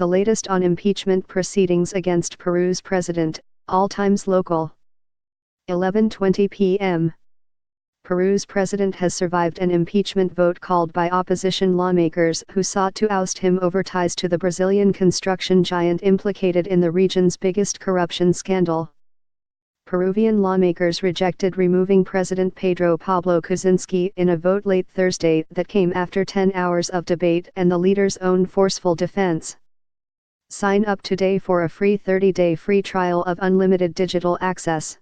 The latest on impeachment proceedings against Peru's president, all times local. 11:20 p.m. Peru's president has survived an impeachment vote called by opposition lawmakers who sought to oust him over ties to the Brazilian construction giant implicated in the region's biggest corruption scandal. Peruvian lawmakers rejected removing President Pedro Pablo Kuczynski in a vote late Thursday that came after 10 hours of debate and the leader's own forceful defense. Sign up today for a free 30-day free trial of unlimited digital access.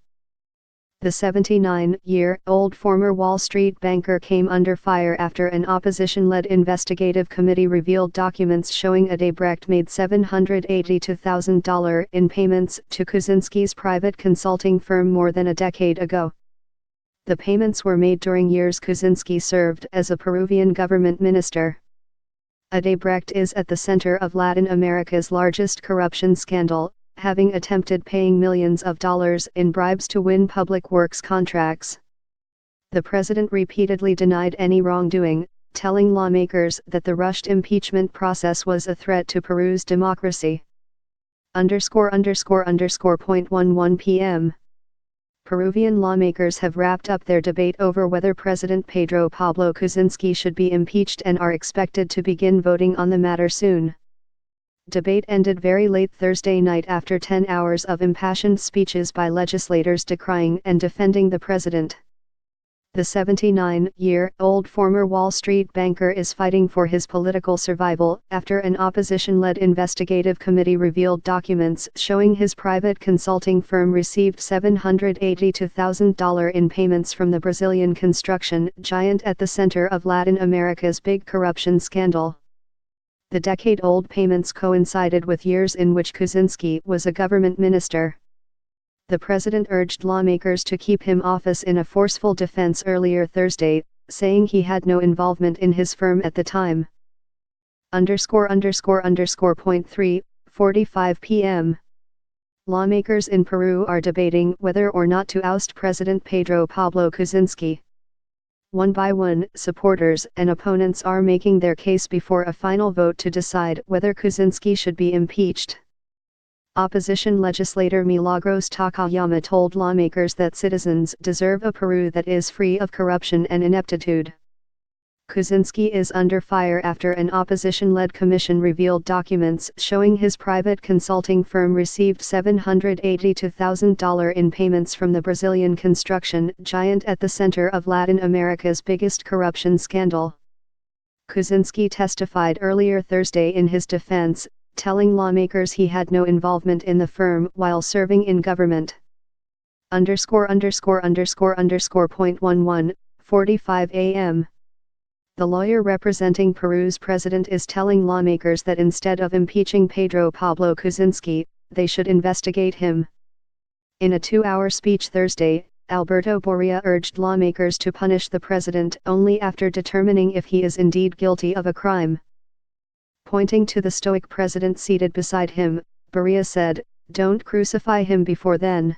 The 79-year-old former Wall Street banker came under fire after an opposition-led investigative committee revealed documents showing Odebrecht made $782,000 in payments to Kuczynski's private consulting firm more than a decade ago. The payments were made during years Kuczynski served as a Peruvian government minister. Odebrecht is at the center of Latin America's largest corruption scandal, having attempted paying millions of dollars in bribes to win public works contracts. The president repeatedly denied any wrongdoing, telling lawmakers that the rushed impeachment process was a threat to Peru's democracy. ____.11 p.m. Peruvian lawmakers have wrapped up their debate over whether President Pedro Pablo Kuczynski should be impeached and are expected to begin voting on the matter soon. Debate ended very late Thursday night after 10 hours of impassioned speeches by legislators decrying and defending the president. The 79-year-old former Wall Street banker is fighting for his political survival after an opposition-led investigative committee revealed documents showing his private consulting firm received $782,000 in payments from the Brazilian construction giant at the center of Latin America's big corruption scandal. The decade-old payments coincided with years in which Kuczynski was a government minister. The president urged lawmakers to keep him office in a forceful defense earlier Thursday, saying he had no involvement in his firm at the time. ____.3:45 p.m. Lawmakers in Peru are debating whether or not to oust President Pedro Pablo Kuczynski. One by one, supporters and opponents are making their case before a final vote to decide whether Kuczynski should be impeached. Opposition legislator Milagros Takayama told lawmakers that citizens deserve a Peru that is free of corruption and ineptitude. Kuczynski is under fire after an opposition-led commission revealed documents showing his private consulting firm received $782,000 in payments from the Brazilian construction giant at the center of Latin America's biggest corruption scandal. Kuczynski testified earlier Thursday in his defense, telling lawmakers he had no involvement in the firm while serving in government. _____.11:45 a.m. The lawyer representing Peru's president is telling lawmakers that instead of impeaching Pedro Pablo Kuczynski, they should investigate him. In a 2-hour speech Thursday, Alberto Boria urged lawmakers to punish the president only after determining if he is indeed guilty of a crime. Pointing to the stoic president seated beside him, Boria said, "Don't crucify him before then."